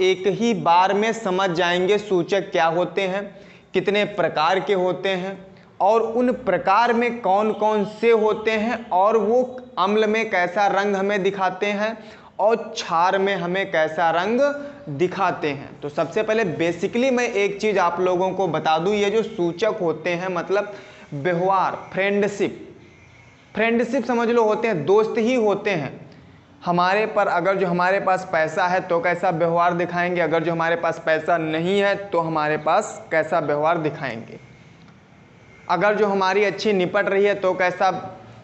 एक ही बार में समझ जाएंगे सूचक क्या होते हैं, कितने प्रकार के होते हैं और उन प्रकार में कौन कौन से होते हैं और वो अम्ल में कैसा रंग हमें दिखाते हैं और क्षार में हमें कैसा रंग दिखाते हैं। तो सबसे पहले बेसिकली मैं एक चीज़ आप लोगों को बता दूं, ये जो सूचक होते हैं मतलब व्यवहार, फ्रेंडशिप समझ लो होते हैं, दोस्त ही होते हैं हमारे पर। अगर जो हमारे पास पैसा है तो कैसा व्यवहार दिखाएंगे, अगर जो हमारे पास पैसा नहीं है तो हमारे पास कैसा व्यवहार दिखाएंगे। अगर जो हमारी अच्छी निपट रही है तो कैसा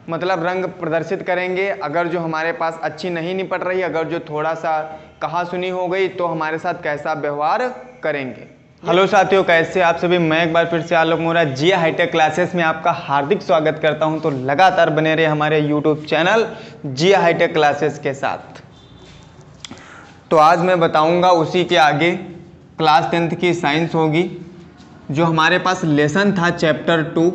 मतलब रंग प्रदर्शित करेंगे, अगर जो हमारे पास अच्छी नहीं निपट रही, अगर जो थोड़ा सा कहा सुनी हो गई तो हमारे साथ कैसा व्यवहार करेंगे। हेलो साथियों, कैसे आप सभी। मैं एक बार फिर से आलोक मोरा जिया हाईटेक क्लासेस में आपका हार्दिक स्वागत करता हूं। तो लगातार बने रहे हमारे यूट्यूब चैनल जिया हाईटेक क्लासेस के साथ। तो आज मैं बताऊंगा उसी के आगे क्लास 10th की साइंस होगी। जो हमारे पास लेसन था चैप्टर 2,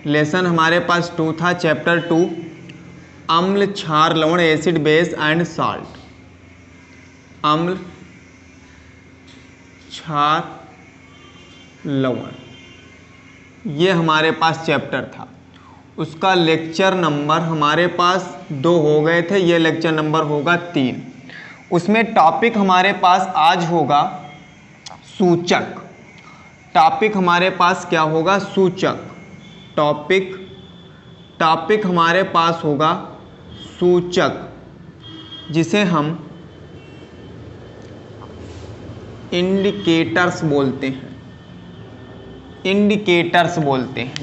लेसन हमारे पास 2 था चैप्टर 2, अम्ल क्षार लवण एसिड बेस एंड साल्ट। अम्ल क्षार लवण, ये हमारे पास चैप्टर था। उसका लेक्चर नंबर हमारे पास 2 हो गए थे, ये लेक्चर नंबर होगा 3। उसमें टॉपिक हमारे पास आज होगा सूचक। टॉपिक हमारे पास क्या होगा? सूचक। टॉपिक हमारे पास होगा सूचक, जिसे हम इंडिकेटर्स बोलते हैं।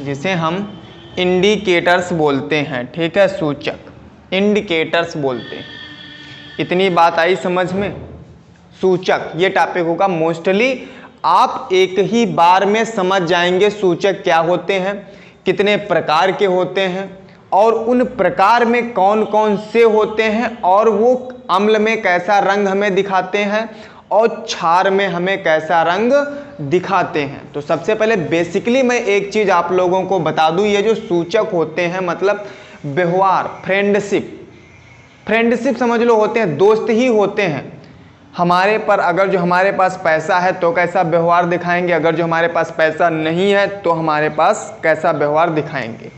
जिसे हम इंडिकेटर्स बोलते हैं। ठीक है, सूचक इंडिकेटर्स बोलते हैं। इतनी बात आई समझ में? सूचक ये टॉपिक होगा। मोस्टली आप एक ही बार में समझ जाएंगे सूचक क्या होते हैं, कितने प्रकार के होते हैं और उन प्रकार में कौन कौन से होते हैं और वो अम्ल में कैसा रंग हमें दिखाते हैं और क्षार में हमें कैसा रंग दिखाते हैं। तो सबसे पहले बेसिकली मैं एक चीज़ आप लोगों को बता दूं, ये जो सूचक होते हैं मतलब व्यवहार, फ्रेंडशिप समझ लो होते हैं, दोस्त ही होते हैं हमारे पर। अगर जो हमारे पास पैसा है तो कैसा व्यवहार दिखाएंगे, अगर जो हमारे पास पैसा नहीं है तो हमारे पास कैसा व्यवहार दिखाएंगे।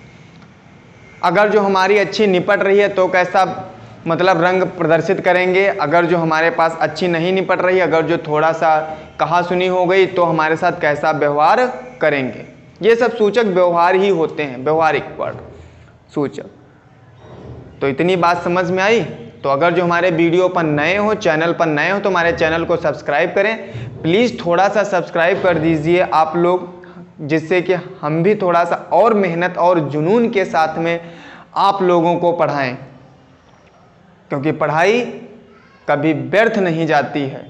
अगर जो हमारी अच्छी निपट रही है तो कैसा मतलब रंग प्रदर्शित करेंगे, अगर जो हमारे पास अच्छी नहीं निपट रही, अगर जो थोड़ा सा कहा सुनी हो गई तो हमारे साथ कैसा व्यवहार करेंगे। ये सब सूचक व्यवहार ही होते हैं, व्यवहारिक वर्ड सूचक। तो इतनी बात समझ में आई। तो अगर जो हमारे वीडियो पर नए हो, चैनल पर नए हो तो हमारे चैनल को सब्सक्राइब करें। प्लीज़ थोड़ा सा सब्सक्राइब कर दीजिए आप लोग, जिससे कि हम भी थोड़ा सा और मेहनत और जुनून के साथ में आप लोगों को पढ़ाएं, क्योंकि पढ़ाई कभी व्यर्थ नहीं जाती है।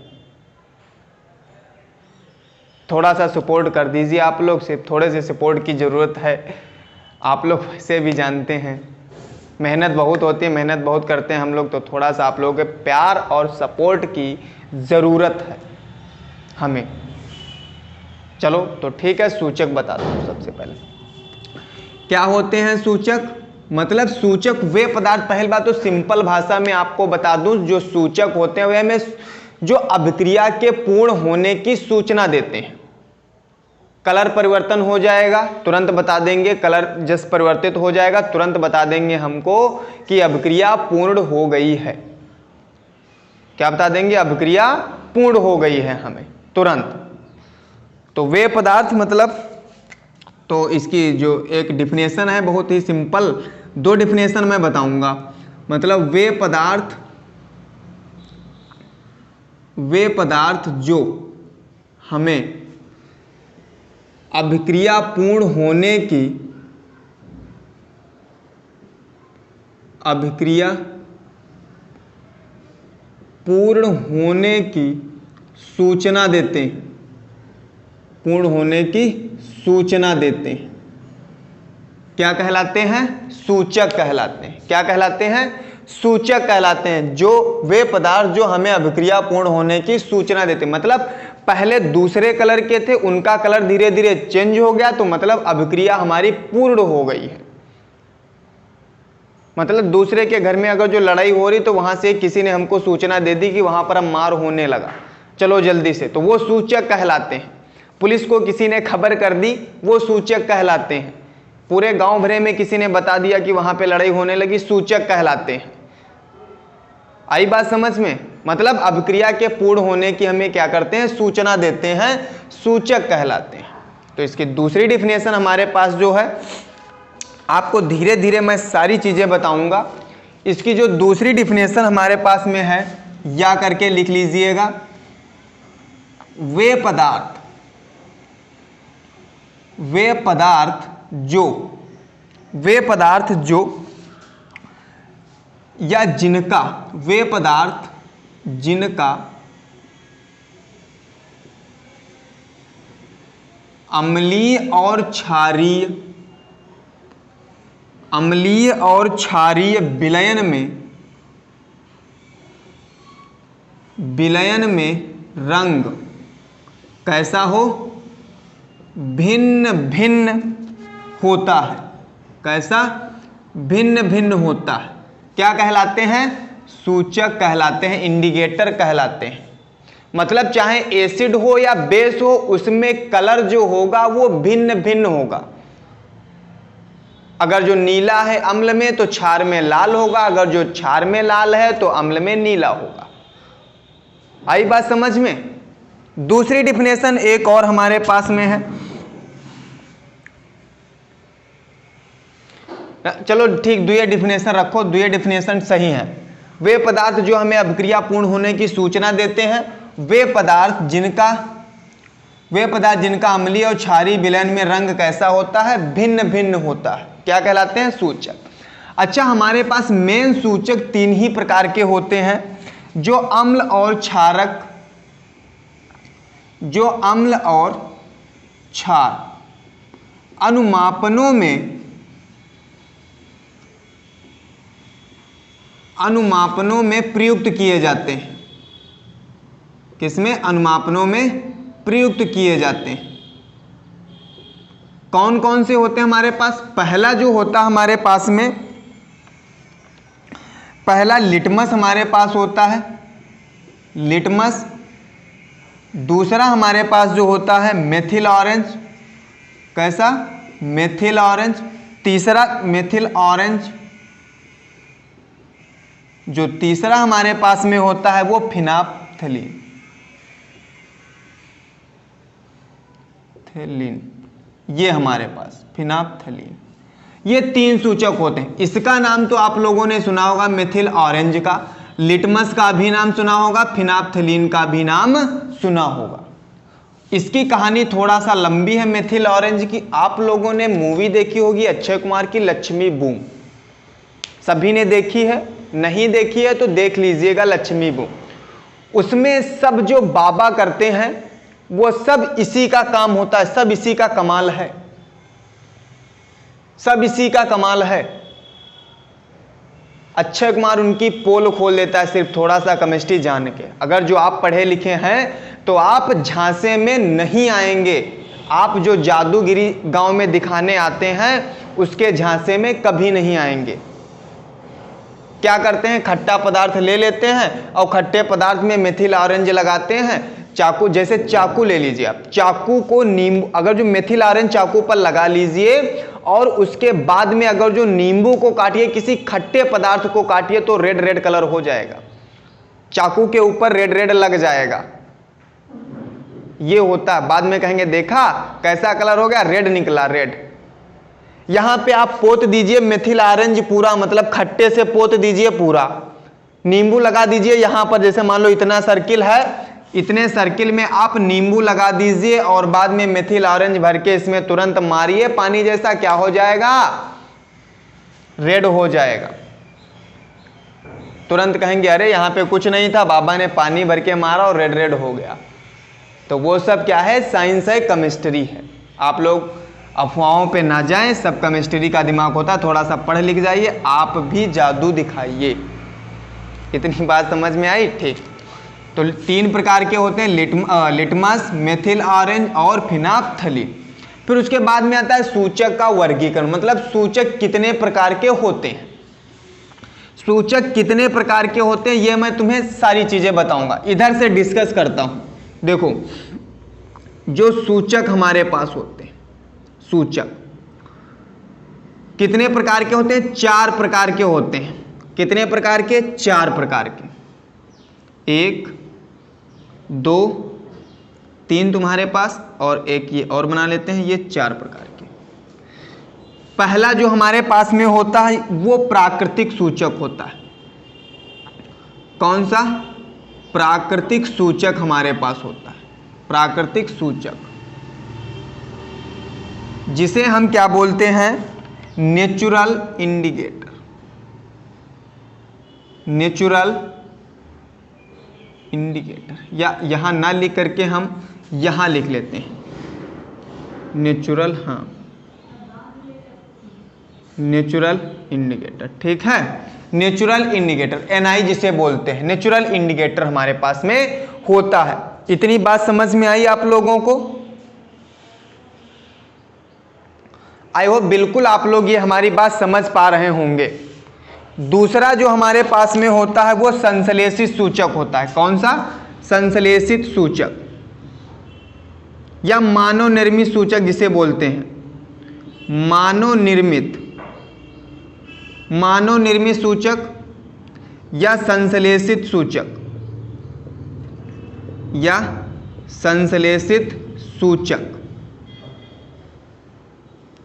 थोड़ा सा सपोर्ट कर दीजिए आप लोग, सिर्फ थोड़े से सपोर्ट की ज़रूरत है। आप लोग वैसे भी जानते हैं मेहनत बहुत होती है, मेहनत बहुत करते हैं हम लोग, तो थोड़ा सा आप लोगों के प्यार और सपोर्ट की ज़रूरत है हमें। चलो तो ठीक है, सूचक बता दो। सबसे पहले क्या होते हैं सूचक? मतलब सूचक वे पदार्थ, पहली बात तो सिंपल भाषा में आपको बता दूं, जो सूचक होते हैं वे हमें जो अभिक्रिया के पूर्ण होने की सूचना देते हैं। कलर परिवर्तन हो जाएगा तुरंत बता देंगे, कलर जस परिवर्तित हो जाएगा तुरंत बता देंगे हमको कि अभिक्रिया पूर्ण हो गई है। क्या बता देंगे? अभिक्रिया पूर्ण हो गई है हमें तुरंत। तो वे पदार्थ मतलब, तो इसकी जो एक डिफिनेशन है बहुत ही सिंपल, 2 डिफिनेशन मैं बताऊंगा। मतलब वे पदार्थ जो हमें अभिक्रिया पूर्ण होने की सूचना देते हैं, क्या कहलाते हैं? सूचक कहलाते हैं। क्या कहलाते हैं? सूचक कहलाते हैं। जो वे पदार्थ जो हमें अभिक्रिया पूर्ण होने की सूचना देते हैं, मतलब पहले दूसरे कलर के थे, उनका कलर धीरे धीरे चेंज हो गया, तो मतलब अभिक्रिया हमारी पूर्ण हो गई है। मतलब दूसरे के घर में अगर जो लड़ाई हो रही तो वहाँ से किसी ने हमको सूचना दे दी कि वहाँ पर अब मार होने लगा, चलो जल्दी से, तो वो सूचक कहलाते हैं। पुलिस को किसी ने खबर कर दी, वो सूचक कहलाते हैं। पूरे गांव भरे में किसी ने बता दिया कि वहाँ पे लड़ाई होने लगी, सूचक कहलाते हैं। आई बात समझ में? मतलब अभिक्रिया के पूर्ण होने की हमें क्या करते हैं, सूचना देते हैं, सूचक कहलाते हैं। तो इसकी दूसरी डिफिनेशन हमारे पास जो है, आपको धीरे धीरे मैं सारी चीजें बताऊंगा। इसकी जो दूसरी डिफिनेशन हमारे पास में है, या करके लिख लीजिएगा, वे पदार्थ जो या जिनका, वे पदार्थ जिनका अम्लीय और क्षारीय विलयन में रंग कैसा हो, भिन्न भिन्न होता है। कैसा? भिन्न भिन्न होता है। क्या कहलाते हैं? सूचक कहलाते हैं, इंडिकेटर कहलाते हैं। मतलब चाहे एसिड हो या बेस हो, उसमें कलर जो होगा वो भिन्न भिन्न होगा। अगर जो नीला है अम्ल में तो क्षार में लाल होगा, अगर जो क्षार में लाल है तो अम्ल में नीला होगा। आई बात समझ में? दूसरी डिफिनेशन एक और हमारे पास में है, चलो ठीक, दुई डिफिनेशन रखो, दुई डिफिनेशन सही है। वे पदार्थ जो हमें अभिक्रिया पूर्ण होने की सूचना देते हैं, वे पदार्थ जिनका अम्लीय और क्षारीय विलयन में रंग कैसा होता है, भिन्न भिन्न होता है। क्या कहलाते हैं? सूचक। अच्छा, हमारे पास मेन सूचक तीन ही प्रकार के होते हैं, जो अम्ल और क्षार अनुमापनों में प्रयुक्त किए जाते हैं। किसमें? अनुमापनों में प्रयुक्त किए जाते हैं। कौन कौन से होते हैं हमारे पास? पहला जो होता है हमारे पास में, पहला लिटमस हमारे पास होता है, लिटमस। दूसरा हमारे पास जो होता है मेथिल ऑरेंज। कैसा? Methyl orange. तीसरा मेथिल ऑरेंज। जो तीसरा हमारे पास में होता है वो फिनाप्थलीन। ये हमारे पास फिनाप्थलीन। ये तीन सूचक होते हैं। इसका नाम तो आप लोगों ने सुना होगा, मेथिल ऑरेंज का, लिटमस का भी नाम सुना होगा, फिनाप्थलीन का भी नाम सुना होगा। इसकी कहानी थोड़ा सा लंबी है मेथिल ऑरेंज की। आप लोगों ने मूवी देखी होगी अक्षय कुमार की, लक्ष्मी बूम। सभी ने देखी है? नहीं देखी है तो देख लीजिएगा लक्ष्मी बूम। उसमें सब जो बाबा करते हैं वो सब इसी का काम होता है, सब इसी का कमाल है, सब इसी का कमाल है। अक्षय कुमार उनकी पोल खोल देता है सिर्फ थोड़ा सा केमिस्ट्री जान के। अगर जो आप पढ़े लिखे हैं तो आप झांसे में नहीं आएंगे। आप जो जादूगिरी गांव में दिखाने आते हैं उसके झांसे में कभी नहीं आएंगे। क्या करते हैं? खट्टा पदार्थ ले लेते हैं और खट्टे पदार्थ में मेथिल ऑरेंज लगाते हैं। चाकू, जैसे चाकू ले लीजिए आप, चाकू को नींबू, अगर जो मेथिल ऑरेंज चाकू पर लगा लीजिए और उसके बाद में अगर जो नींबू को काटिए, किसी खट्टे पदार्थ को काटिए तो रेड रेड कलर हो जाएगा, चाकू के ऊपर रेड रेड लग जाएगा। ये होता है। बाद में कहेंगे देखा कैसा कलर हो गया, रेड निकला, रेड। यहां पे आप पोत दीजिए मेथिल ऑरेंज पूरा, मतलब खट्टे से पोत दीजिए पूरा, नींबू लगा दीजिए यहां पर। जैसे मान लो इतना सर्किल है, इतने सर्किल में आप नींबू लगा दीजिए और बाद में मेथिल ऑरेंज भर के इसमें तुरंत मारिए पानी जैसा, क्या हो जाएगा? रेड हो जाएगा। तुरंत कहेंगे अरे यहां पे कुछ नहीं था, बाबा ने पानी भर के मारा और रेड रेड हो गया। तो वो सब क्या है? साइंस है, केमिस्ट्री है। आप लोग अफवाहों पे ना जाएं, सब केमिस्ट्री का दिमाग होता है। थोड़ा सा पढ़ लिख जाइए, आप भी जादू दिखाइए। इतनी बात समझ में आई? ठीक। तो तीन प्रकार के होते हैं, लिटमस, मेथिल ऑरेंज और फिनाप्थलीन। फिर उसके बाद में आता है सूचक का वर्गीकरण, मतलब सूचक कितने प्रकार के होते हैं। सूचक कितने प्रकार के होते हैं ये मैं तुम्हें सारी चीजें बताऊंगा। इधर से डिस्कस करता हूं। देखो, जो सूचक हमारे पास होते हैं, सूचक कितने प्रकार के होते हैं? 4 प्रकार के होते हैं। कितने प्रकार के? 4 प्रकार के। 1 2 3 तुम्हारे पास, और एक ये और बना लेते हैं, ये 4 प्रकार के। पहला जो हमारे पास में होता है वो प्राकृतिक सूचक होता है। कौन सा? प्राकृतिक सूचक हमारे पास होता है। प्राकृतिक सूचक, जिसे हम क्या बोलते हैं? Natural indicator. नेचुरल इंडिकेटर, या यहां ना लिख करके हम यहां लिख लेते हैं नेचुरल, हाँ, नेचुरल इंडिकेटर। ठीक है, नेचुरल इंडिकेटर, एनआई जिसे बोलते हैं, नेचुरल इंडिकेटर हमारे पास में होता है। इतनी बात समझ में आई आप लोगों को? आई होप बिल्कुल आप लोग ये हमारी बात समझ पा रहे होंगे। दूसरा जो हमारे पास में होता है वो संश्लेषित सूचक होता है। कौन सा? संश्लेषित सूचक या मानव निर्मित सूचक जिसे बोलते हैं। मानव निर्मित सूचक या संश्लेषित सूचक, या संश्लेषित सूचक,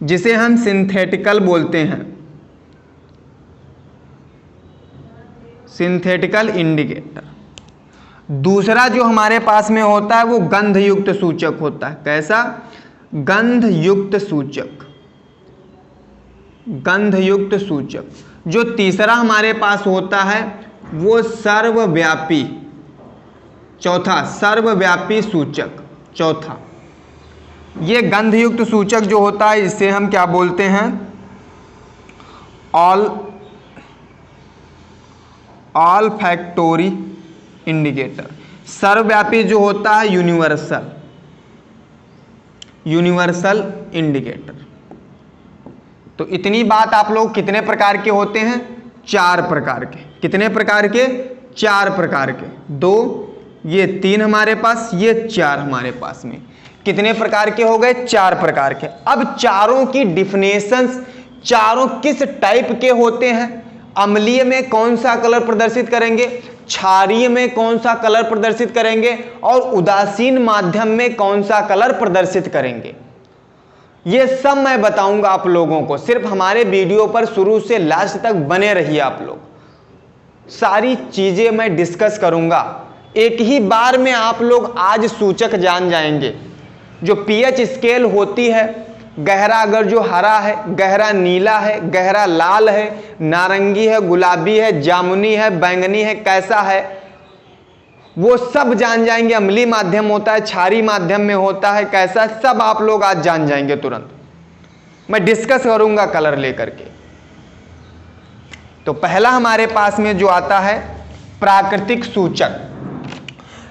जिसे हम सिंथेटिकल बोलते हैं, सिंथेटिकल इंडिकेटर। दूसरा जो हमारे पास में होता है वो गंधयुक्त सूचक होता है। कैसा? गंधयुक्त सूचक, गंधयुक्त सूचक। जो तीसरा हमारे पास होता है वो सर्वव्यापी, चौथा सर्वव्यापी सूचक, चौथा। ये गंधयुक्त सूचक जो होता है इसे हम क्या बोलते हैं? ऑलफैक्टोरी इंडिकेटर। सर्वव्यापी जो होता है यूनिवर्सल इंडिकेटर। तो इतनी बात आप लोग कितने प्रकार के होते हैं? 4 प्रकार के। कितने प्रकार के? 4 प्रकार के। 2, ये 3 हमारे पास, ये 4 हमारे पास में। कितने प्रकार के हो गए? 4 प्रकार के। अब चारों की डिफिनेशंस, चारों किस टाइप के होते हैं? अम्लीय में कौन सा कलर प्रदर्शित करेंगे, क्षारीय में कौन सा कलर प्रदर्शित करेंगे, और उदासीन माध्यम में कौन सा कलर प्रदर्शित करेंगे, ये सब मैं बताऊंगा आप लोगों को। सिर्फ हमारे वीडियो पर शुरू से लास्ट तक बने रहिए आप लोग। सारी चीजें मैं डिस्कस करूंगा। एक ही बार में आप लोग आज सूचक जान जाएंगे। जो पीएच स्केल होती है, गहरा अगर जो हरा है, गहरा नीला है, गहरा लाल है, नारंगी है, गुलाबी है, जामुनी है, बैंगनी है, कैसा है, वो सब जान जाएंगे। अम्लीय माध्यम होता है, क्षारीय माध्यम में होता है, कैसा, सब आप लोग आज जान जाएंगे तुरंत। मैं डिस्कस करूंगा कलर लेकर के। तो पहला हमारे पास में जो आता है प्राकृतिक सूचक।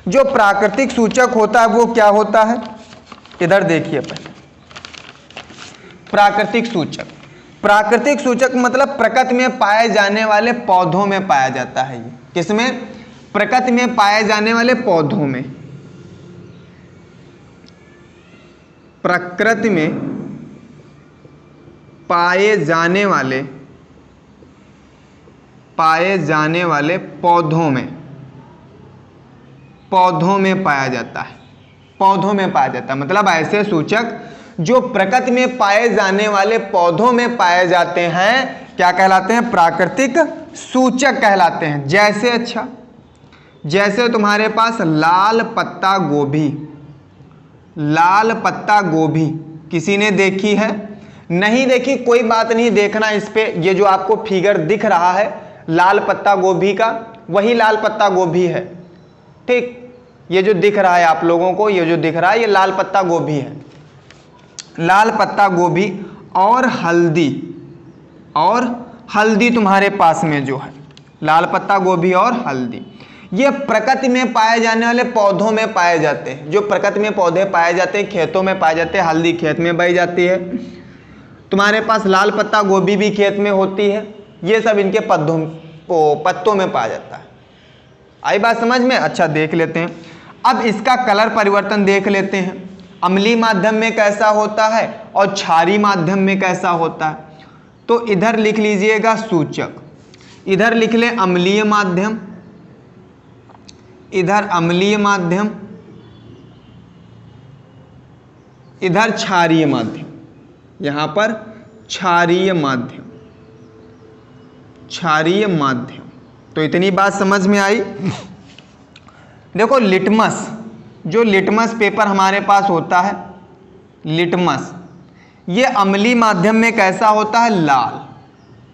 जो प्राकृतिक सूचक होता है वो क्या होता है? इधर देखिए पहले। प्राकृतिक सूचक, प्राकृतिक सूचक मतलब प्रकृति में पाए जाने वाले पौधों में पाया जाता है। ये किसमें? प्रकृति में पाए जाने वाले पौधों में। प्रकृति में पाए जाने वाले पौधों में पाया जाता है। पौधों में पाया जाता है मतलब ऐसे सूचक जो प्रकृति में पाए जाने वाले पौधों में पाए जाते हैं क्या कहलाते हैं? प्राकृतिक सूचक कहलाते हैं। जैसे, अच्छा, जैसे तुम्हारे पास लाल पत्ता गोभी। लाल पत्ता गोभी किसी ने देखी है? नहीं देखी, कोई बात नहीं, देखना इस पे। ये जो आपको फिगर दिख रहा है लाल पत्ता गोभी का, वही लाल पत्ता गोभी है। ठीक, ये जो दिख रहा है आप लोगों को, ये जो दिख रहा है ये लाल पत्ता गोभी है। लाल पत्ता गोभी और हल्दी तुम्हारे पास में जो है, लाल पत्ता गोभी और हल्दी, ये प्रकृति में पाए जाने वाले पौधों में पाए जाते हैं। जो प्रकृति में पौधे पाए जाते हैं, खेतों में पाए जाते हैं। हल्दी खेत में बोई जाती है। तुम्हारे पास लाल पत्ता गोभी भी खेत में होती है। ये सब इनके पत्तों में पाया जाता है। आई बात समझ में? अच्छा देख लेते हैं, अब इसका कलर परिवर्तन देख लेते हैं। अम्लीय माध्यम में कैसा होता है और क्षारीय माध्यम में कैसा होता है। तो इधर लिख लीजिएगा सूचक, इधर लिख लें अम्लीय माध्यम, इधर अम्लीय माध्यम, इधर क्षारीय माध्यम, यहां पर क्षारीय माध्यम, क्षारीय माध्यम। तो इतनी बात समझ में आई। देखो लिटमस, जो लिटमस पेपर हमारे पास होता है, लिटमस, ये अम्लीय माध्यम में कैसा होता है? लाल,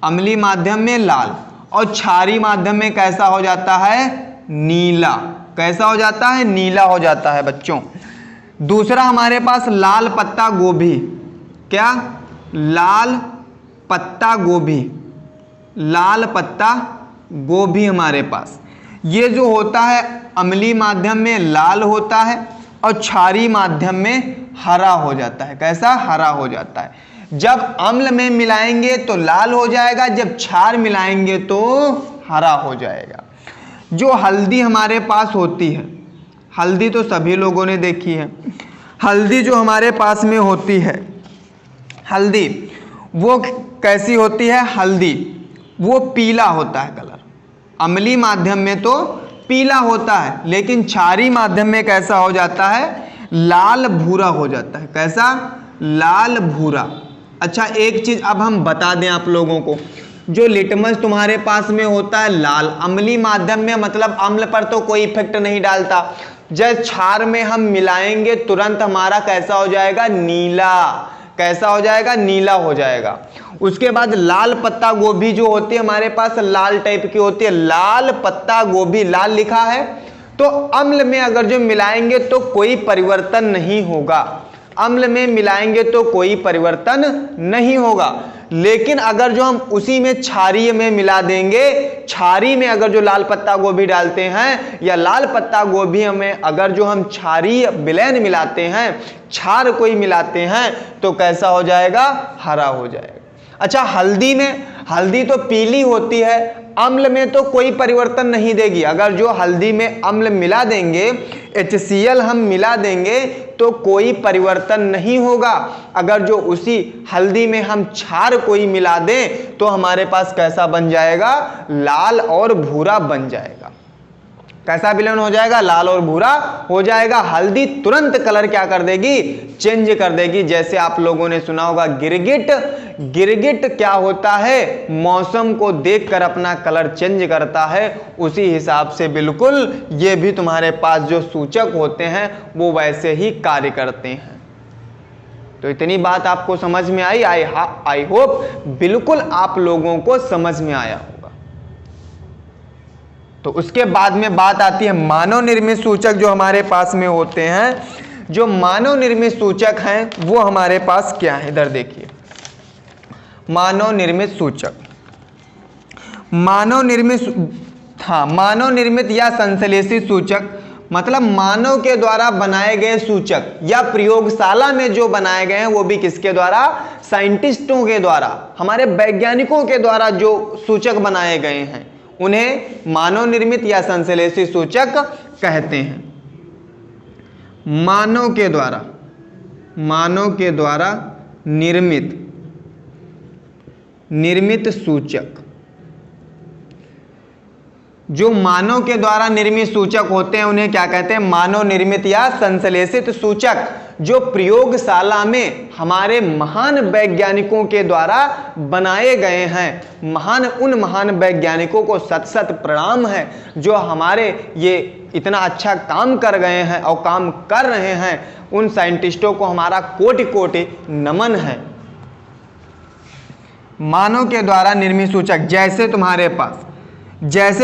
अम्लीय माध्यम में लाल, और क्षारीय माध्यम में कैसा हो जाता है? नीला। कैसा हो जाता है? नीला हो जाता है बच्चों। दूसरा हमारे पास लाल पत्ता गोभी, क्या? लाल पत्ता गोभी, लाल पत्ता गोभी हमारे पास, ये जो होता है अम्लीय माध्यम में लाल होता है और क्षारीय माध्यम में हरा हो जाता है। कैसा? हरा हो जाता है। जब अम्ल में मिलाएंगे तो लाल हो जाएगा, जब क्षार मिलाएंगे तो हरा हो जाएगा। जो हल्दी हमारे पास होती है, हल्दी तो सभी लोगों ने देखी है, हल्दी जो हमारे पास में होती है, हल्दी वो कैसी होती है? हल्दी वो पीला होता है कलर। अम्लीय माध्यम में तो पीला होता है, लेकिन क्षारीय माध्यम में कैसा हो जाता है? लाल भूरा हो जाता है। कैसा? लाल भूरा। अच्छा एक चीज अब हम बता दें आप लोगों को, जो लिटमस तुम्हारे पास में होता है लाल, अम्लीय माध्यम में मतलब अम्ल पर तो कोई इफेक्ट नहीं डालता, जब क्षार में हम मिलाएंगे तुरंत हमारा कैसा हो जाएगा? नीला। कैसा हो जाएगा? नीला हो जाएगा। उसके बाद लाल पत्ता गोभी जो होती है हमारे पास, लाल टाइप की होती है, लाल पत्ता गोभी, लाल लिखा है, तो अम्ल में अगर जो मिलाएंगे तो कोई परिवर्तन नहीं होगा, अम्ल में मिलाएंगे तो कोई परिवर्तन नहीं होगा। लेकिन अगर जो हम उसी में क्षारीय में मिला देंगे, क्षारीय में अगर जो लाल पत्ता गोभी डालते हैं या लाल पत्ता गोभी में अगर जो हम क्षारीय विलयन मिलाते हैं, क्षार कोई मिलाते हैं, तो कैसा हो जाएगा? हरा हो जाएगा। अच्छा हल्दी में, हल्दी तो पीली होती है, अम्ल में तो कोई परिवर्तन नहीं देगी। अगर जो हल्दी में अम्ल मिला देंगे, HCl हम मिला देंगे तो कोई परिवर्तन नहीं होगा। अगर जो उसी हल्दी में हम क्षार कोई मिला दें तो हमारे पास कैसा बन जाएगा? लाल और भूरा बन जाएगा। कैसा विलयन हो जाएगा? लाल और भूरा हो जाएगा। हल्दी तुरंत कलर क्या कर देगी? चेंज कर देगी। जैसे आप लोगों ने सुना होगा गिरगिट, गिरगिट क्या होता है? मौसम को देखकर अपना कलर चेंज करता है। उसी हिसाब से बिल्कुल ये भी तुम्हारे पास जो सूचक होते हैं वो वैसे ही कार्य करते हैं। तो इतनी बात आपको समझ में आई? आई होप बिल्कुल आप लोगों को समझ में आया होगा। तो उसके बाद में बात आती है मानव निर्मित सूचक जो हमारे पास में होते हैं। जो मानव निर्मित सूचक हैं वो हमारे पास क्या है? इधर देखिए, मानव निर्मित सूचक, मानव निर्मित या संश्लेषित सूचक मतलब मानव के द्वारा बनाए गए सूचक या प्रयोगशाला में जो बनाए गए हैं वो भी किसके द्वारा? साइंटिस्टों के द्वारा, हमारे वैज्ञानिकों के द्वारा जो सूचक बनाए गए हैं उन्हें मानव निर्मित या संश्लेषित सूचक कहते हैं। मानव के द्वारा निर्मित सूचक, जो मानव के द्वारा निर्मित सूचक होते हैं उन्हें क्या कहते हैं? मानव निर्मित या संश्लेषित सूचक। जो प्रयोगशाला में हमारे महान वैज्ञानिकों के द्वारा बनाए गए हैं। उन महान वैज्ञानिकों को शत शत प्रणाम है जो हमारे ये इतना अच्छा काम कर गए हैं और काम कर रहे हैं। उन साइंटिस्टों को हमारा कोटि कोटि नमन है। मानव के द्वारा निर्मित सूचक जैसे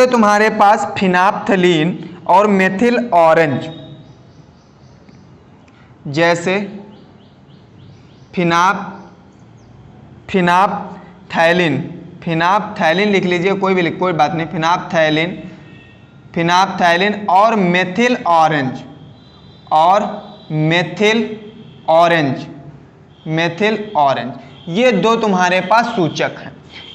तुम्हारे पास फिनाप्थलीन और मेथिल ऑरेंज, जैसे फिनाप्थैलिन लिख लीजिए, कोई बात नहीं, फिनाप्थैलिन और मेथिल ऑरेंज, ये दो तुम्हारे पास सूचक हैं।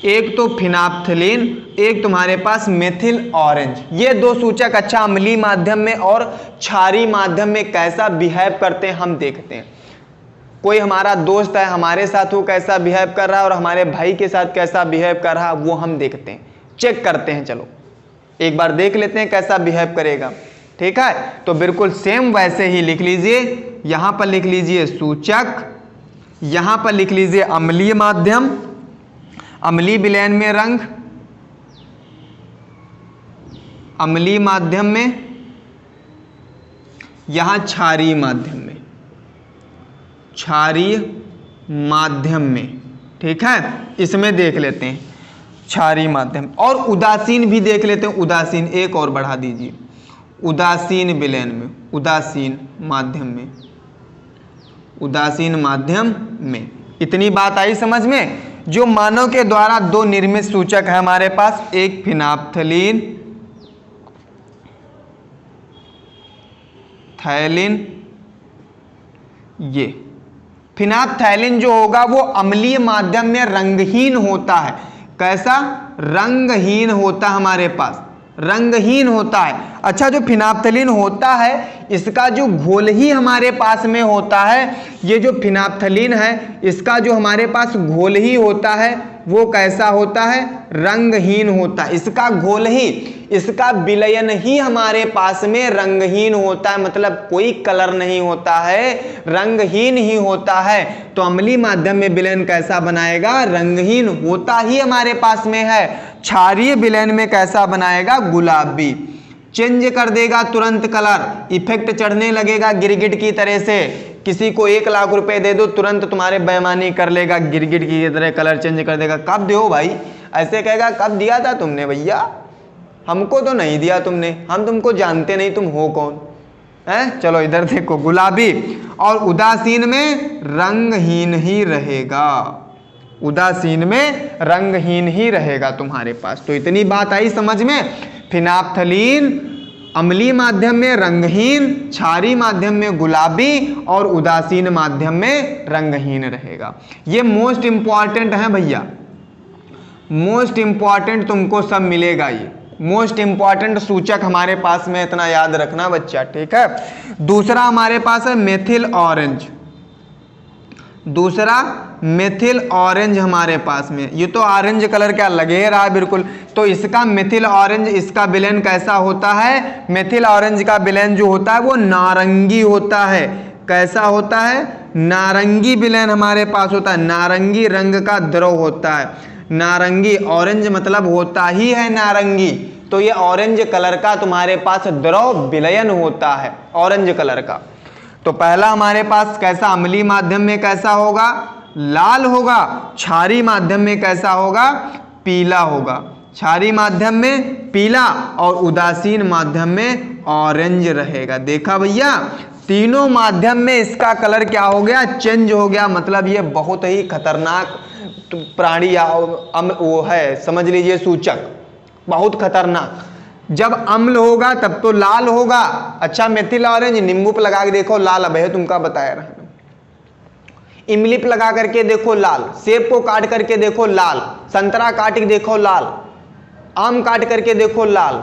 एक तो फिनाप्थलीन, एक तुम्हारे पास मेथिल ऑरेंज। ये दो सूचक अच्छा अम्लीय माध्यम में और क्षारीय माध्यम में कैसा बिहेव करते हैं हम देखते हैं। कोई हमारा दोस्त है, हमारे साथ वो कैसा बिहेव कर रहा है और हमारे भाई के साथ कैसा बिहेव कर रहा है वो हम देखते हैं, चेक करते हैं। चलो एक बार देख लेते हैं कैसा बिहेव करेगा, ठीक है। तो बिल्कुल सेम वैसे ही लिख लीजिए, यहां पर लिख लीजिए सूचक, यहां पर लिख लीजिए अम्लीय माध्यम, अम्लीय विलयन में रंग, अम्लीय माध्यम में, यहां क्षारीय माध्यम में, क्षारीय माध्यम में, ठीक है। इसमें देख लेते हैं क्षारीय माध्यम, और उदासीन भी देख लेते हैं। उदासीन एक और बढ़ा दीजिए, उदासीन विलयन में, उदासीन माध्यम में, उदासीन माध्यम में। इतनी बात आई समझ में। जो मानव के द्वारा दो निर्मित सूचक है हमारे पास, एक फिनाप्थलीन, थैलिन। ये फिनाप्थैलिन जो होगा वो अम्लीय माध्यम में रंगहीन होता है। कैसा? रंगहीन होता हमारे पास, रंगहीन होता है। अच्छा, जो फिनाप्थलीन होता है इसका जो घोल ही हमारे पास में होता है, ये जो फिनाप्थलीन है इसका जो हमारे पास घोल ही होता है वो कैसा होता है? रंगहीन होता है। इसका घोल ही, इसका विलयन ही हमारे पास में रंगहीन होता है, मतलब कोई कलर नहीं होता है, रंगहीन ही होता है। तो अम्लीय माध्यम में विलयन कैसा बनाएगा? रंगहीन होता ही हमारे पास में है। क्षारीय विलयन में कैसा बनाएगा? गुलाबी। चेंज कर देगा तुरंत कलर, इफेक्ट चढ़ने लगेगा गिरगिट की तरह से। किसी को 1 लाख रुपए दे दो, तुरंत तुम्हारे बेईमानी कर लेगा, गिरगिट की तरह कलर चेंज कर देगा। कब दो भाई? ऐसे कहेगा कब दिया था तुमने भैया? हमको तो नहीं दिया तुमने, हम तुमको जानते नहीं, तुम हो कौन है। चलो इधर देखो, गुलाबी। और उदासीन में रंगहीन ही रहेगा, उदासीन में रंगहीन ही रहेगा तुम्हारे पास। तो इतनी बात आई समझ में। फिनाप्थलीन अम्लीय माध्यम में रंगहीन, क्षारीय माध्यम में गुलाबी और उदासीन माध्यम में रंगहीन रहेगा। ये मोस्ट इंपॉर्टेंट है भैया, मोस्ट इंपॉर्टेंट तुमको सब मिलेगा। ये मोस्ट इंपॉर्टेंट सूचक हमारे पास में, इतना याद रखना बच्चा, ठीक है। दूसरा हमारे पास है मेथिल ऑरेंज, दूसरा मेथिल ऑरेंज हमारे पास में। ये तो ऑरेंज कलर क्या लगे रहा है बिल्कुल, तो इसका मेथिल ऑरेंज, इसका विलयन कैसा होता है? मेथिल ऑरेंज का विलयन जो होता है वो नारंगी होता है। कैसा होता है? नारंगी विलयन हमारे पास होता है, नारंगी रंग का द्रव होता है। नारंगी, ऑरेंज मतलब होता ही है नारंगी, तो ये ऑरेंज कलर का तुम्हारे पास द्रव विलयन होता है, ऑरेंज कलर का। तो पहला हमारे पास कैसा? अम्लीय माध्यम में कैसा होगा? लाल होगा। क्षारीय माध्यम में कैसा होगा? पीला होगा। क्षारीय माध्यम में पीला और उदासीन माध्यम में ऑरेंज रहेगा। देखा भैया, तीनों माध्यम में इसका कलर क्या हो गया? चेंज हो गया। मतलब ये बहुत ही खतरनाक प्राणी या वो है, समझ लीजिए सूचक, बहुत खतरनाक। जब अम्ल होगा तब तो लाल होगा। अच्छा, मेथिल ऑरेंज नींबू पे लगा के देखो लाल, अब है तुमका बताया रहा। इमली पे लगा करके देखो लाल, सेब को काट करके देखो लाल, संतरा काट के देखो लाल, आम काट करके देखो लाल।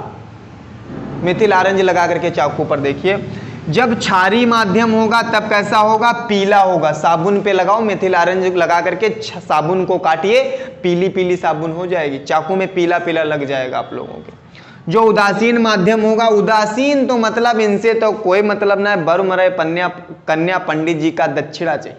मेथिल ऑरेंज लगा करके चाकू पर देखिए। जब क्षारीय माध्यम होगा तब कैसा होगा? पीला होगा। साबुन पे लगाओ मेथिल ऑरेंज लगा करके, साबुन को काटिए, पीली पीली साबुन हो जाएगी, चाकू में पीला पीला लग जाएगा आप लोगों के। जो उदासीन माध्यम होगा, उदासीन तो मतलब इनसे तो कोई मतलब ना है, बर मरे कन्या पंडित जी का दक्षिणा चाहिए,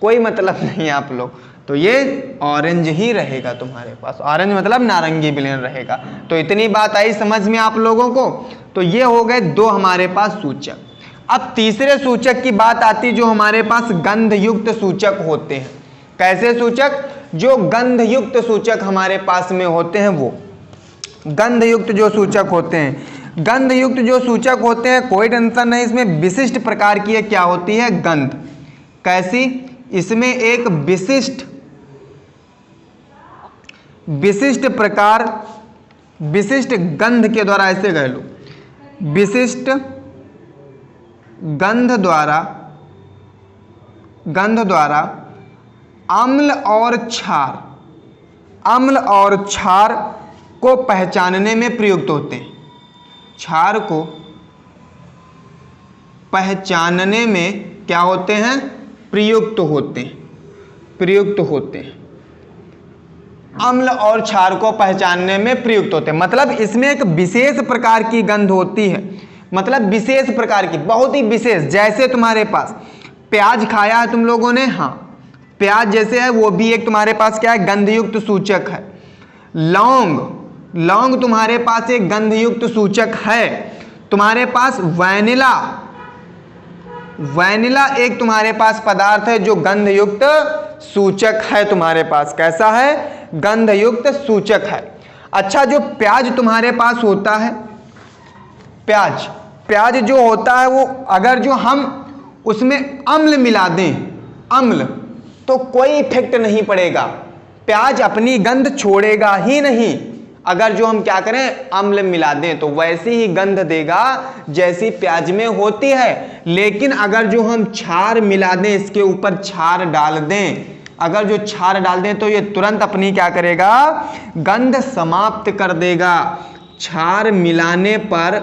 कोई मतलब नहीं है आप लोग। तो ये ऑरेंज ही रहेगा तुम्हारे पास, ऑरेंज मतलब नारंगी विलयन रहेगा। तो इतनी बात आई समझ में आप लोगों को। तो ये हो गए दो हमारे पास सूचक। अब तीसरे सूचक की बात आती, जो हमारे पास गंधयुक्त सूचक होते हैं। कैसे सूचक? जो गंधयुक्त सूचक हमारे पास में होते हैं, वो गंधयुक्त जो सूचक होते हैं। गंधयुक्त जो सूचक होते हैं, कोई टेंशन नहीं, इसमें विशिष्ट प्रकार की क्या होती है? गंध। कैसी? इसमें एक विशिष्ट प्रकार, विशिष्ट गंध के द्वारा, ऐसे कह लो, विशिष्ट गंध द्वारा अम्ल और क्षार, अम्ल और क्षार को पहचानने में प्रयुक्त होते हैं। क्षार को पहचानने में क्या होते हैं? प्रयुक्त होते हैं, प्रयुक्त होते हैं। अम्ल और क्षार को पहचानने में प्रयुक्त होते हैं, मतलब इसमें एक विशेष प्रकार की गंध होती है, मतलब विशेष प्रकार की, बहुत ही विशेष। जैसे तुम्हारे पास प्याज खाया है तुम लोगों ने, हाँ, प्याज जैसे है वो भी एक तुम्हारे पास क्या है? गंधयुक्त सूचक है। लौंग, लौंग तुम्हारे पास एक गंधयुक्त सूचक है। तुम्हारे पास वैनिला, वैनिला एक तुम्हारे पास पदार्थ है जो गंधयुक्त सूचक है तुम्हारे पास। कैसा है? गंधयुक्त सूचक है। अच्छा, जो प्याज तुम्हारे पास होता है, प्याज, प्याज जो होता है वो अगर जो हम उसमें अम्ल मिला दें, अम्ल, तो कोई इफेक्ट नहीं पड़ेगा, प्याज अपनी गंध छोड़ेगा ही नहीं। अगर जो हम क्या करें? अम्ल मिला दें तो वैसी ही गंध देगा जैसी प्याज में होती है। लेकिन अगर जो हम क्षार मिला दें, इसके ऊपर क्षार डाल दें, अगर जो क्षार डाल दें तो ये तुरंत अपनी क्या करेगा? गंध समाप्त कर देगा। क्षार मिलाने पर,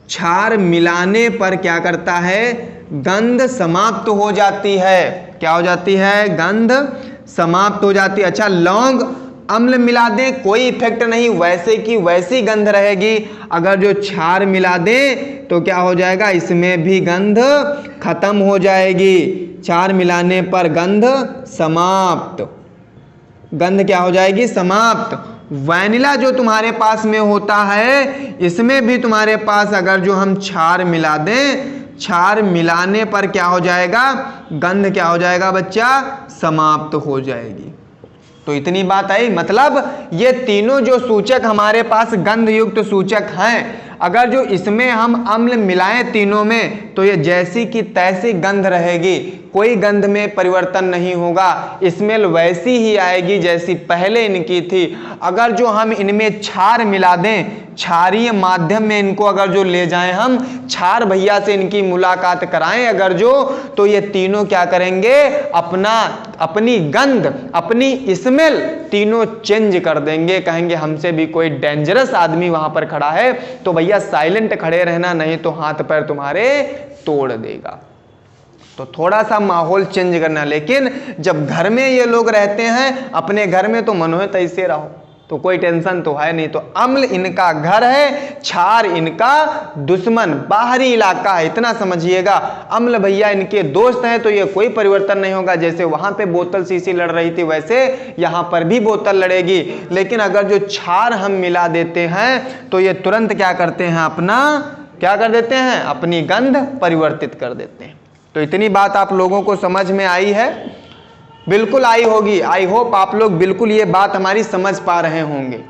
क्षार मिलाने पर क्या करता है? गंध समाप्त हो जाती है। क्या हो जाती है? गंध समाप्त हो जाती है। अच्छा, लौंग अम्ल मिला दें कोई इफेक्ट नहीं, वैसे की वैसी गंध रहेगी। अगर जो क्षार मिला दें तो क्या हो जाएगा? इसमें भी गंध खत्म हो जाएगी। क्षार मिलाने पर गंध समाप्त, गंध क्या हो जाएगी? समाप्त। वैनिला जो तुम्हारे पास में होता है, इसमें भी तुम्हारे पास अगर जो हम क्षार मिला दें, क्षार मिलाने पर क्या हो जाएगा? गंध क्या हो जाएगा बच्चा? समाप्त हो जाएगी। तो इतनी बात आई, मतलब ये तीनों जो सूचक हमारे पास गंध युक्त सूचक हैं, अगर जो इसमें हम अम्ल मिलाएं तीनों में तो ये जैसी की तैसी गंध रहेगी, कोई गंध में परिवर्तन नहीं होगा, स्मेल वैसी ही आएगी जैसी पहले इनकी थी। अगर जो हम इनमें क्षार मिला दें, क्षारीय माध्यम में इनको अगर जो ले जाएं, हम क्षार भैया से इनकी मुलाकात कराएं अगर जो, तो ये तीनों क्या करेंगे? अपनी गंध, अपनी स्मेल तीनों चेंज कर देंगे। कहेंगे हमसे भी कोई डेंजरस आदमी वहां पर खड़ा है तो भैया साइलेंट खड़े रहना, नहीं तो हाथ पैर तुम्हारे तोड़ देगा। तो थोड़ा सा माहौल चेंज करना। लेकिन जब घर में ये लोग रहते हैं अपने घर में, तो मनोहे तैसे रहो, तो कोई टेंशन तो है नहीं। तो अम्ल इनका घर है, क्षार इनका दुश्मन, बाहरी इलाका है, इतना समझिएगा। अम्ल भैया इनके दोस्त हैं, तो ये कोई परिवर्तन नहीं होगा। जैसे वहां पे बोतल शीशी लड़ रही थी, वैसे यहां पर भी बोतल लड़ेगी। लेकिन अगर जो क्षार हम मिला देते हैं तो ये तुरंत क्या करते हैं? अपना क्या कर देते हैं? अपनी गंध परिवर्तित कर देते हैं। तो इतनी बात आप लोगों को समझ में आई है? बिल्कुल आई होगी। आई होप आप लोग बिल्कुल ये बात हमारी समझ पा रहे होंगे।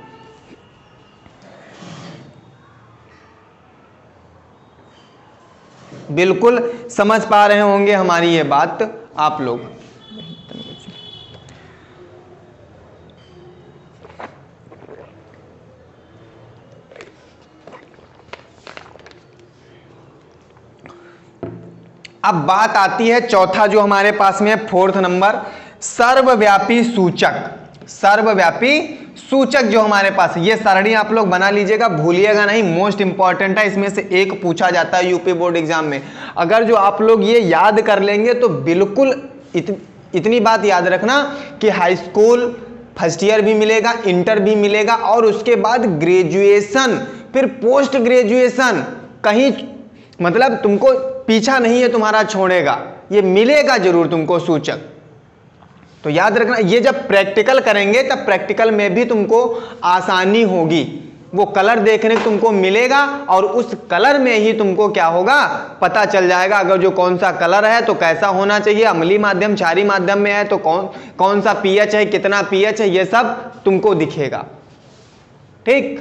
बिल्कुल समझ पा रहे होंगे हमारी ये बात आप लोग। अब बात आती है चौथा जो हमारे पास में, फोर्थ नंबर, सर्वव्यापी सूचक। सर्वव्यापी सूचक जो हमारे पास, ये सरणी आप लोग बना लीजिएगा, भूलिएगा नहीं, मोस्ट इंपॉर्टेंट है। इसमें से एक पूछा जाता है यूपी बोर्ड एग्जाम में। अगर जो आप लोग ये याद कर लेंगे तो बिल्कुल इतनी बात याद रखना कि हाई स्कूल फर्स्ट ईयर भी मिलेगा, इंटर भी मिलेगा, और उसके बाद ग्रेजुएशन, फिर पोस्ट ग्रेजुएशन, कहीं मतलब तुमको पीछा नहीं है तुम्हारा छोड़ेगा, ये मिलेगा जरूर तुमको सूचक। तो याद रखना, ये जब प्रैक्टिकल करेंगे तब प्रैक्टिकल में भी तुमको आसानी होगी। वो कलर देखने को तुमको मिलेगा और उस कलर में ही तुमको क्या होगा? पता चल जाएगा। अगर जो कौन सा कलर है तो कैसा होना चाहिए, अम्लीय माध्यम क्षारीय माध्यम में है तो कौन सा पीएच है, कितना पीएच है, ये सब तुमको दिखेगा। ठीक,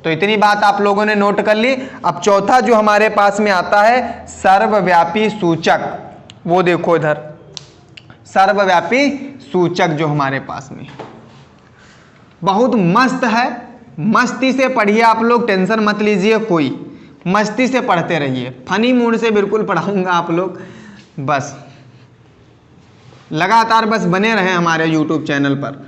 तो इतनी बात आप लोगों ने नोट कर ली। अब चौथा जो हमारे पास में आता है सर्वव्यापी सूचक, वो देखो इधर, सर्वव्यापी सूचक जो हमारे पास में बहुत मस्त है। मस्ती से पढ़िए आप लोग, टेंशन मत लीजिए कोई, मस्ती से पढ़ते रहिए, फनी मूड से बिल्कुल पढ़ाऊंगा आप लोग। बस लगातार बस बने रहें हमारे YouTube चैनल पर।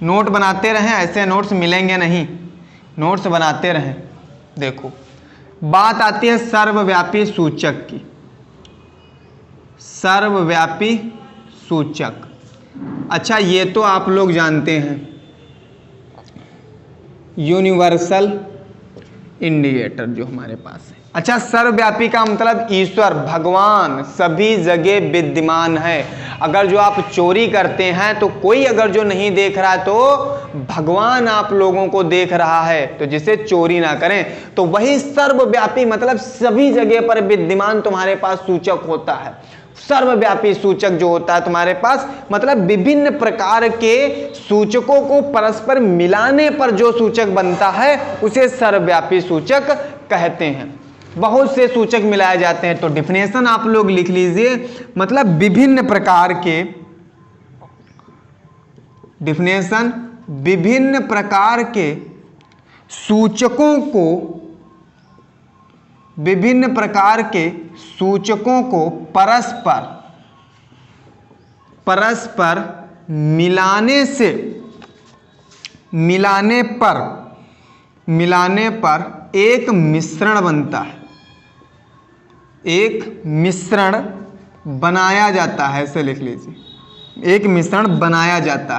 नोट बनाते रहें, ऐसे नोट्स मिलेंगे नहीं, नोट्स बनाते रहें। देखो बात आती है सर्वव्यापी सूचक की। सर्वव्यापी सूचक, अच्छा ये तो आप लोग जानते हैं, यूनिवर्सल इंडिकेटर जो हमारे पास है। अच्छा सर्वव्यापी का मतलब ईश्वर भगवान सभी जगह विद्यमान है। अगर जो आप चोरी करते हैं तो कोई अगर जो नहीं देख रहा है तो भगवान आप लोगों को देख रहा है, तो जिसे चोरी ना करें। तो वही सर्वव्यापी मतलब सभी जगह पर विद्यमान तुम्हारे पास सूचक होता है। सर्वव्यापी सूचक जो होता है तुम्हारे पास मतलब विभिन्न प्रकार के सूचकों को परस्पर मिलाने पर जो सूचक बनता है उसे सर्वव्यापी सूचक कहते हैं। बहुत से सूचक मिलाए जाते हैं। तो डिफिनेशन आप लोग लिख लीजिए, मतलब विभिन्न प्रकार के, डिफिनेशन विभिन्न प्रकार के सूचकों को, विभिन्न प्रकार के सूचकों को परस्पर मिलाने पर एक मिश्रण बनता है, एक मिश्रण बनाया जाता है। ऐसे लिख लीजिए, एक मिश्रण बनाया जाता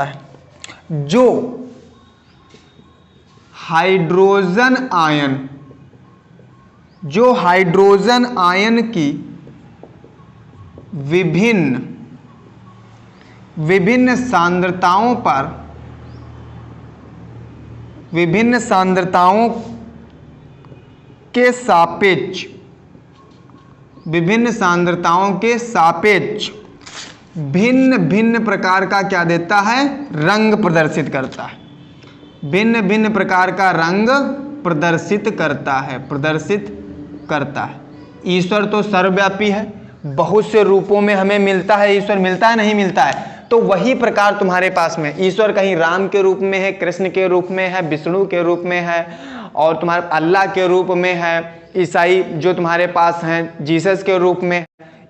है जो हाइड्रोजन आयन की विभिन्न सांद्रताओं के सापेक्ष भिन्न भिन्न प्रकार का क्या देता है, रंग प्रदर्शित करता है। भिन्न भिन्न प्रकार का रंग प्रदर्शित करता है। ईश्वर तो सर्वव्यापी है, बहुत से रूपों में हमें मिलता है, ईश्वर मिलता है नहीं मिलता है। तो वही प्रकार तुम्हारे पास में ईश्वर कहीं राम के रूप में है, कृष्ण के रूप में है, विष्णु के रूप में है, और तुम्हारे अल्लाह के रूप में है, ईसाई जो तुम्हारे पास हैं जीसस के रूप में,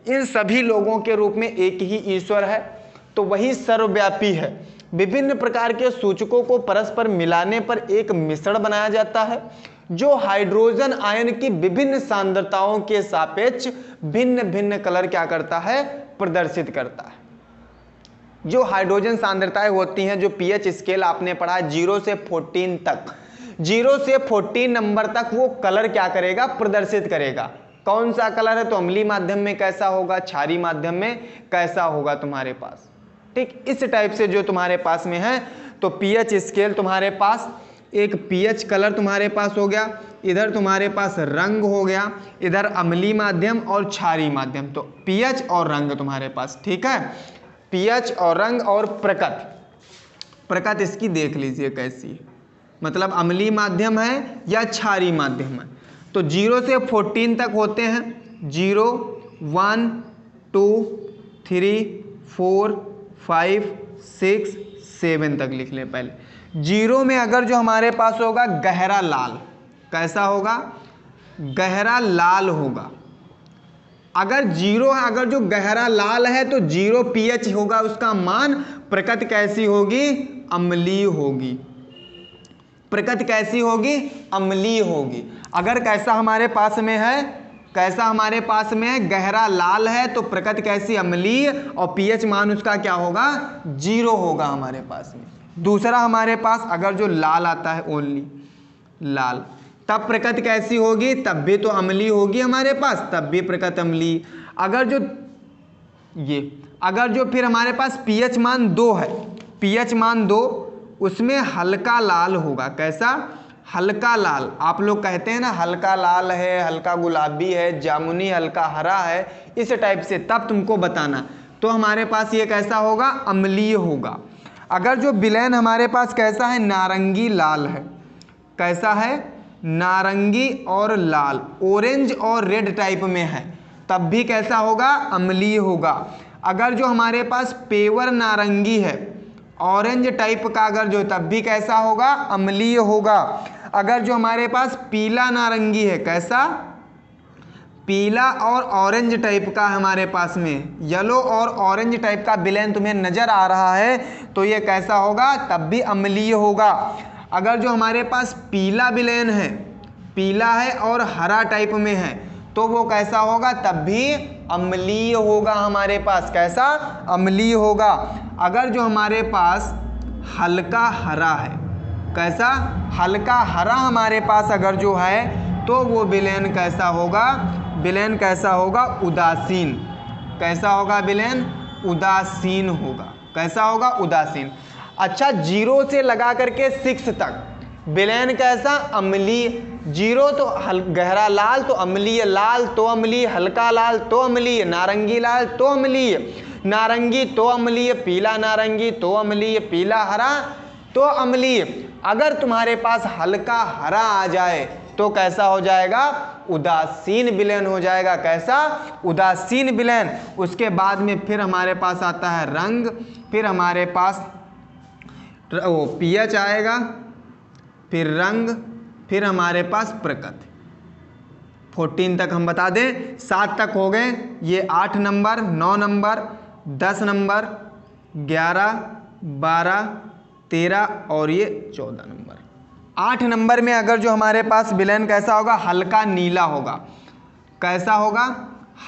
इन सभी लोगों के रूप में एक ही ईश्वर है। तो वही सर्वव्यापी है। विभिन्न प्रकार के सूचकों को परस्पर मिलाने पर एक मिश्रण बनाया जाता है जो हाइड्रोजन आयन की विभिन्न सांद्रताओं के सापेक्ष भिन्न भिन्न कलर क्या करता है, प्रदर्शित करता है। जो हाइड्रोजन सांद्रताएं होती हैं, जो पीएच स्केल आपने पढ़ा 0 से 14 तक, 0 से 14 नंबर तक वो कलर क्या करेगा, प्रदर्शित करेगा। कौन सा कलर है, तो अम्लीय माध्यम में कैसा होगा, क्षारीय माध्यम में कैसा होगा तुम्हारे पास। ठीक इस टाइप से जो तुम्हारे पास में है। तो पीएच स्केल तुम्हारे पास एक पीएच कलर तुम्हारे पास हो गया, इधर तुम्हारे पास रंग हो गया, इधर अम्लीय माध्यम और क्षारीय माध्यम। तो पीएच और रंग तुम्हारे पास, ठीक है, पीएच और रंग और प्रकट इसकी देख लीजिए कैसी है, मतलब अम्लीय माध्यम है या क्षारीय माध्यम है। तो 0 से 14 तक होते हैं, 0 1 2 3 4 5 6 7 तक लिख ले पहले। 0 में अगर जो हमारे पास होगा गहरा लाल, कैसा होगा, गहरा लाल होगा। अगर 0 है, अगर जो गहरा लाल है तो 0 पीएच होगा, उसका मान प्रकृति कैसी होगी, अम्लीय होगी। प्रकृति कैसी होगी, अम्लीय होगी। अगर कैसा हमारे पास में है, कैसा हमारे पास में है, गहरा लाल है तो प्रकृति कैसी, अम्लीय, और पीएच मान उसका क्या होगा, 0 होगा हमारे पास में। दूसरा हमारे पास अगर जो लाल आता है, ओनली लाल, तब प्रकृति कैसी होगी, तब भी तो अम्लीय होगी हमारे पास, तब भी प्रकृति अम्लीय। अगर जो ये, अगर जो फिर हमारे पास पीएच मान 2 है, पीएच मान 2, उसमें हल्का लाल होगा। कैसा, हल्का लाल। आप लोग कहते हैं ना हल्का लाल है, हल्का गुलाबी है, जामुनी, हल्का हरा है, इस टाइप से, तब तुमको बताना। तो हमारे पास ये कैसा होगा, अम्लीय होगा। अगर जो विलयन हमारे पास कैसा है, नारंगी लाल है, कैसा है, नारंगी और लाल, ऑरेंज और रेड टाइप में है, तब भी कैसा होगा, अम्लीय होगा। अगर जो हमारे पास पेवर नारंगी है, ऑरेंज टाइप का, अगर जो, तब भी कैसा होगा, अम्लीय होगा। अगर जो हमारे पास पीला नारंगी है, कैसा, पीला और ऑरेंज टाइप का हमारे पास में, येलो और ऑरेंज टाइप का विलेन तुम्हें नजर आ रहा है तो ये कैसा होगा, तब भी अम्लीय होगा। अगर जो हमारे पास पीला विलेन है, पीला है और हरा टाइप में है, तो वो कैसा होगा, तब भी अम्लीय होगा हमारे पास। कैसा, अम्लीय होगा। अगर जो हमारे पास हल्का हरा है, कैसा, हल्का हरा हमारे पास अगर जो है, तो वो विलेन कैसा होगा, विलेन कैसा होगा, उदासीन। कैसा होगा विलेन, उदासीन होगा। कैसा होगा, उदासीन। अच्छा, 0 से लगा करके 6 तक विलेन कैसा, अम्लीय। 0 तो गहरा लाल तो अम्लीय, लाल तो अम्लीय, हल्का लाल तो अम्लीय, नारंगी लाल तो अम्लीय, नारंगी तो अम्लीय, पीला नारंगी तो अम्लीय, पीला हरा तो अम्लीय। अगर तुम्हारे पास हल्का हरा आ जाए तो कैसा हो जाएगा, उदासीन विलेन हो जाएगा। कैसा, उदासीन विलेन। उसके बाद में फिर हमारे पास आता है रंग, फिर हमारे पास वो पीएच आएगा, फिर रंग, फिर हमारे पास प्रकृति। 14 तक हम बता दें, 7 तक हो गए। ये 8 नंबर, 9 नंबर, 10 नंबर, 11, 12, 13 और ये 14 नंबर। 8 नंबर में अगर जो हमारे पास विलेन कैसा होगा, हल्का नीला होगा। कैसा होगा,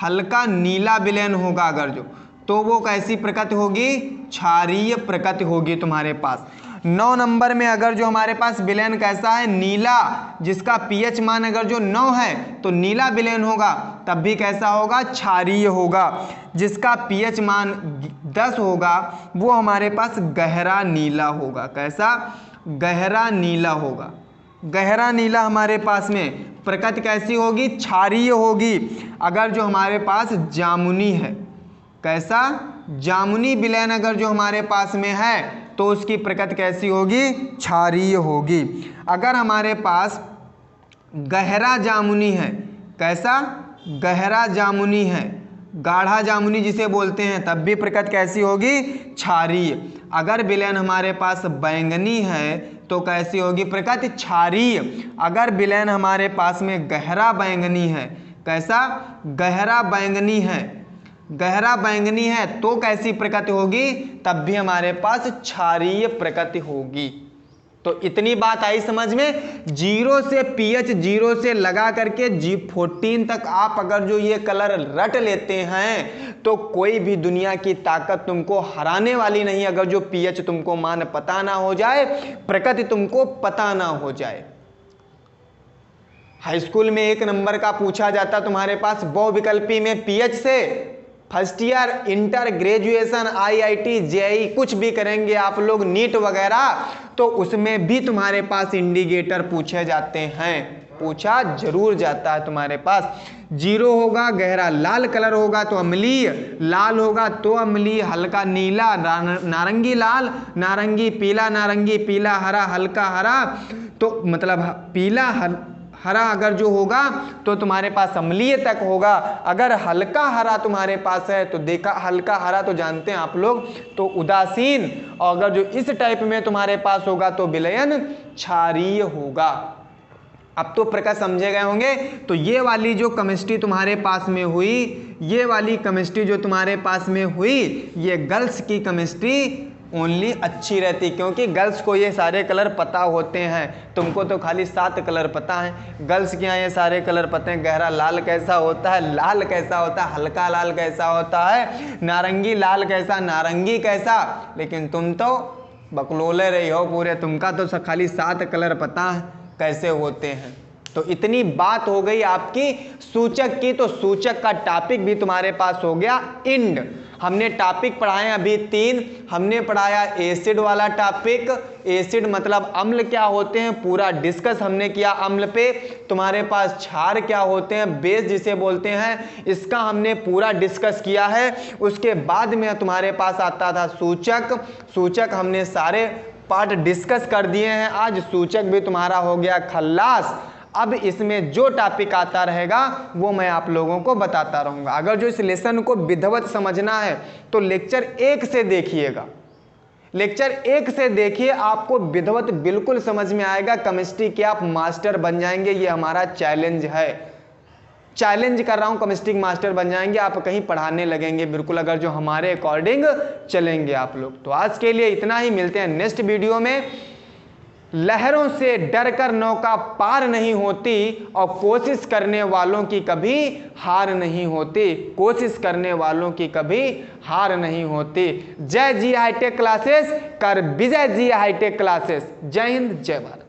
हल्का नीला विलेन होगा अगर जो, तो वो कैसी प्रकृति होगी, क्षारीय प्रकृति होगी तुम्हारे पास। 9 नंबर में अगर जो हमारे पास विलेन कैसा है, नीला, जिसका पीएच मान अगर जो 9 है तो नीला विलेन होगा, तब भी कैसा होगा, क्षारीय होगा। जिसका पीएच मान 10 होगा वो हमारे पास गहरा नीला होगा। कैसा, गहरा नीला होगा। गहरा नीला हमारे पास में प्रकृति कैसी होगी, क्षारीय होगी। अगर जो हमारे पास जामुनी है, कैसा, जामुनी विलेन अगर जो हमारे पास में है तो उसकी प्रकृति कैसी होगी, क्षारीय होगी। अगर हमारे पास गहरा जामुनी है, कैसा, गहरा जामुनी है, गाढ़ा जामुनी जिसे बोलते हैं, तब भी प्रकृति कैसी होगी, क्षारीय। अगर विलेन हमारे पास बैंगनी है तो कैसी होगी प्रकृति, क्षारीय। अगर विलेन हमारे पास में गहरा बैंगनी है, कैसा, गहरा बैंगनी है, गहरा बैंगनी है तो कैसी प्रकृति होगी, तब भी हमारे पास क्षारीय प्रकृति होगी। तो इतनी बात आई समझ में। 0 से पीएच 0 से लगा करके G14 तक आप अगर जो ये कलर रट लेते हैं तो कोई भी दुनिया की ताकत तुमको हराने वाली नहीं। अगर जो पीएच तुमको मान पता ना हो जाए, प्रकृति तुमको पता ना हो जाए। हाई स्कूल में 1 नंबर का पूछा जाता तुम्हारे पास बहुविकल्पी में पीएच से, first year, inter, graduation, IIT, JEE कुछ भी करेंगे आप लोग, नीट वगैरह, तो उसमें भी तुम्हारे पास इंडिकेटर पूछे जाते हैं, पूछा जरूर जाता है तुम्हारे पास। 0 होगा, गहरा लाल कलर होगा तो अम्लीय, लाल होगा तो अम्लीय, हल्का नीला, नारंगी लाल, नारंगी, पीला नारंगी, पीला हरा, हल्का हरा, तो मतलब पीला हरा अगर जो होगा तो तुम्हारे पास अम्लीय तक होगा। अगर हल्का हरा तुम्हारे पास है तो देखा, हल्का हरा तो जानते हैं आप लोग, तो उदासीन, और अगर जो इस टाइप में तुम्हारे पास होगा तो विलयन, क्षारीय होगा। अब तो प्रकार समझे गए होंगे। तो ये वाली जो केमिस्ट्री तुम्हारे पास में हुई, ये वाली केमिस्ट्री जो तुम्हारे पास में हुई, ये गर्ल्स की केमिस्ट्री ओनली अच्छी रहती, क्योंकि गर्ल्स को ये सारे कलर पता होते हैं। तुमको तो खाली 7 कलर पता हैं, गर्ल्स के यहाँ ये सारे कलर पता हैं। गहरा लाल कैसा होता है, लाल कैसा होता है, हल्का लाल कैसा होता है, नारंगी लाल कैसा, नारंगी कैसा, लेकिन तुम तो बकलोले रही हो पूरे, तुमका तो खाली 7 कलर पता है कैसे होते हैं। तो इतनी बात हो गई आपकी सूचक की। तो सूचक का टॉपिक भी तुम्हारे पास हो गया इंड। हमने टॉपिक पढ़ाए अभी 3। हमने पढ़ाया एसिड वाला टॉपिक, एसिड मतलब अम्ल क्या होते हैं पूरा डिस्कस हमने किया अम्ल पे। तुम्हारे पास क्षार क्या होते हैं, बेस जिसे बोलते हैं, इसका हमने पूरा डिस्कस किया है। उसके बाद में तुम्हारे पास आता था सूचक। सूचक हमने सारे पार्ट डिस्कस कर दिए हैं। आज सूचक भी तुम्हारा हो गया खल्लास। अब इसमें जो टॉपिक आता रहेगा वो मैं आप लोगों को बताता रहूँगा। अगर जो इस लेसन को विधिवत समझना है तो लेक्चर 1 से देखिएगा, लेक्चर 1 से देखिए, आपको विधिवत बिल्कुल समझ में आएगा। केमिस्ट्री के आप मास्टर बन जाएंगे, ये हमारा चैलेंज है। चैलेंज कर रहा हूं, केमिस्ट्री मास्टर बन जाएंगे आप, कहीं पढ़ाने लगेंगे बिल्कुल, अगर जो हमारे अकॉर्डिंग चलेंगे आप लोग। तो आज के लिए इतना ही, मिलते हैं नेक्स्ट वीडियो में। लहरों से डरकर नौका पार नहीं होती और कोशिश करने वालों की कभी हार नहीं होती, कोशिश करने वालों की कभी हार नहीं होती। जय जी हाईटेक क्लासेस, कर विजय जी हाईटेक क्लासेस। जय हिंद, जय भारत।